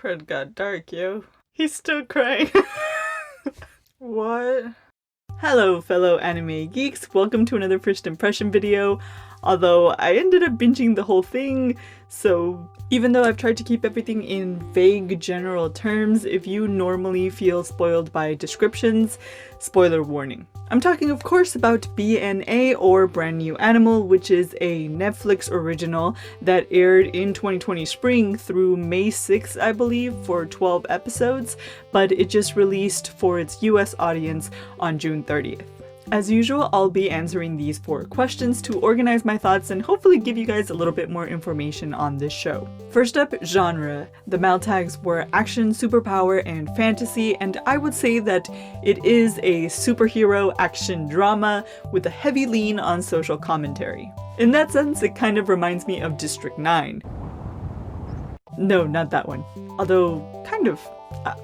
Crud got dark, yo. He's still crying. What? Hello, fellow anime geeks. Welcome to another first impression video. Although I ended up binging the whole thing, so even though I've tried to keep everything in vague general terms, if you normally feel spoiled by descriptions, spoiler warning. I'm talking of course about BNA, or Brand New Animal, which is a Netflix original that aired in 2020 spring through May 6th, I believe, for 12 episodes, but it just released for its US audience on June 30th. As usual, I'll be answering these 4 questions to organize my thoughts and hopefully give you guys a little bit more information on this show. First up, genre. The mal tags were action, superpower, and fantasy, and I would say that it is a superhero action drama with a heavy lean on social commentary. In that sense, it kind of reminds me of District 9. No, not that one. Although, kind of.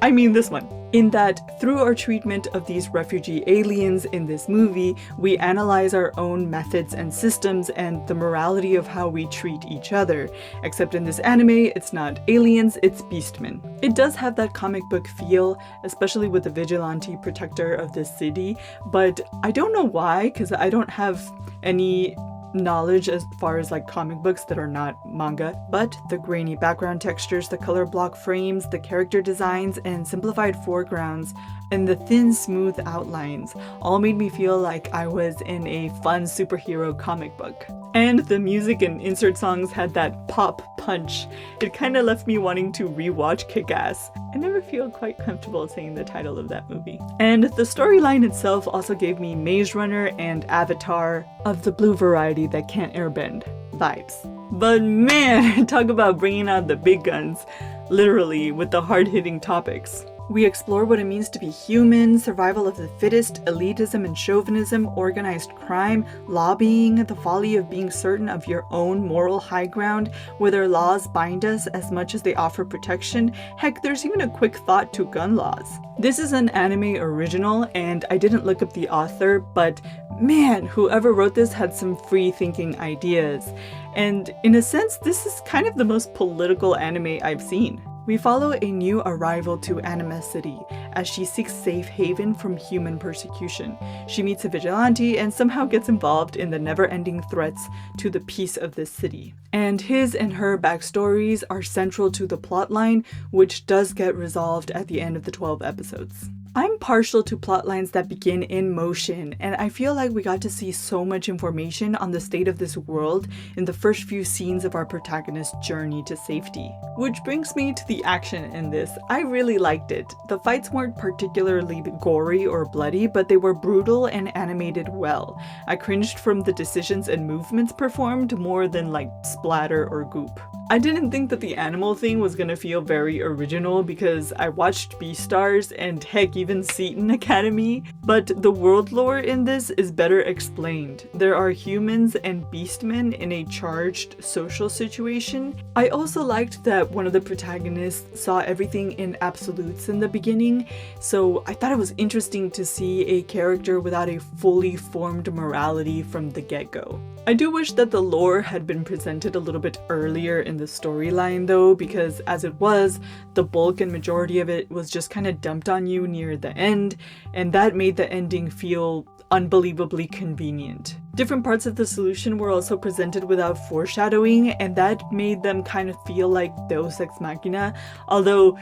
I mean this one. In that, through our treatment of these refugee aliens in this movie, we analyze our own methods and systems and the morality of how we treat each other. Except in this anime, it's not aliens, it's beastmen. It does have that comic book feel, especially with the vigilante protector of this city, but I don't know why, because I don't have any knowledge as far as like comic books that are not manga, but the grainy background textures, the color block frames, the character designs, and simplified foregrounds, and the thin smooth outlines all made me feel like I was in a fun superhero comic book. And the music and insert songs had that pop punch. It kind of left me wanting to rewatch Kick-Ass. I never feel quite comfortable saying the title of that movie. And the storyline itself also gave me Maze Runner and Avatar of the blue variety that can't airbend vibes. But man, talk about bringing out the big guns, literally, with the hard-hitting topics. We explore what it means to be human, survival of the fittest, elitism and chauvinism, organized crime, lobbying, the folly of being certain of your own moral high ground, whether laws bind us as much as they offer protection. Heck, there's even a quick thought to gun laws. This is an anime original, and I didn't look up the author, but man, whoever wrote this had some free-thinking ideas. And in a sense, this is kind of the most political anime I've seen. We follow a new arrival to Anima City as she seeks safe haven from human persecution. She meets a vigilante and somehow gets involved in the never-ending threats to the peace of this city. And his and her backstories are central to the plotline, which does get resolved at the end of the 12 episodes. I'm partial to plotlines that begin in motion, and I feel like we got to see so much information on the state of this world in the first few scenes of our protagonist's journey to safety. Which brings me to the action in this. I really liked it. The fights weren't particularly gory or bloody, but they were brutal and animated well. I cringed from the decisions and movements performed more than like splatter or goop. I didn't think that the animal thing was gonna feel very original because I watched Beastars and heck, even Seton Academy, but the world lore in this is better explained. There are humans and beastmen in a charged social situation. I also liked that one of the protagonists saw everything in absolutes in the beginning, so I thought it was interesting to see a character without a fully formed morality from the get-go. I do wish that the lore had been presented a little bit earlier in the storyline though, because as it was, the bulk and majority of it was just kind of dumped on you near the end, and that made the ending feel unbelievably convenient. Different parts of the solution were also presented without foreshadowing, and that made them kind of feel like Deus Ex Machina, although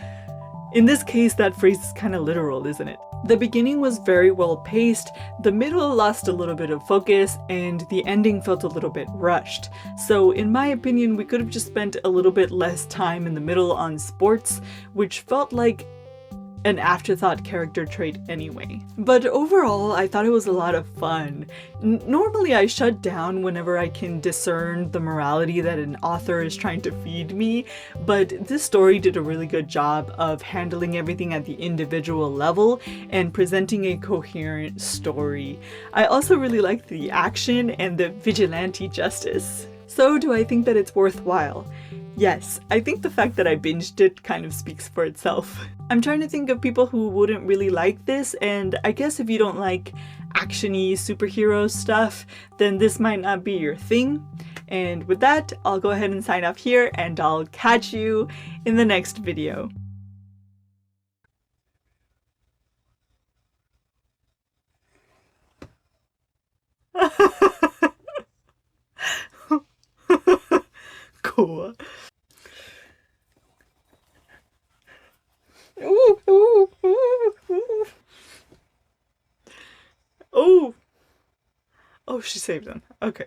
in this case that phrase is kind of literal, isn't it? The beginning was very well paced, the middle lost a little bit of focus, and the ending felt a little bit rushed. So in my opinion, we could have just spent a little bit less time in the middle on sports, which felt like an afterthought character trait anyway. But overall, I thought it was a lot of fun. Normally I shut down whenever I can discern the morality that an author is trying to feed me, but this story did a really good job of handling everything at the individual level and presenting a coherent story. I also really liked the action and the vigilante justice. So do I think that it's worthwhile? Yes, I think the fact that I binged it kind of speaks for itself. I'm trying to think of people who wouldn't really like this, and I guess if you don't like action-y superhero stuff, then this might not be your thing. And with that, I'll go ahead and sign off here, and I'll catch you in the next video. Geekko. Ooh, ooh, ooh, ooh. Oh! Oh, she saved him. Okay.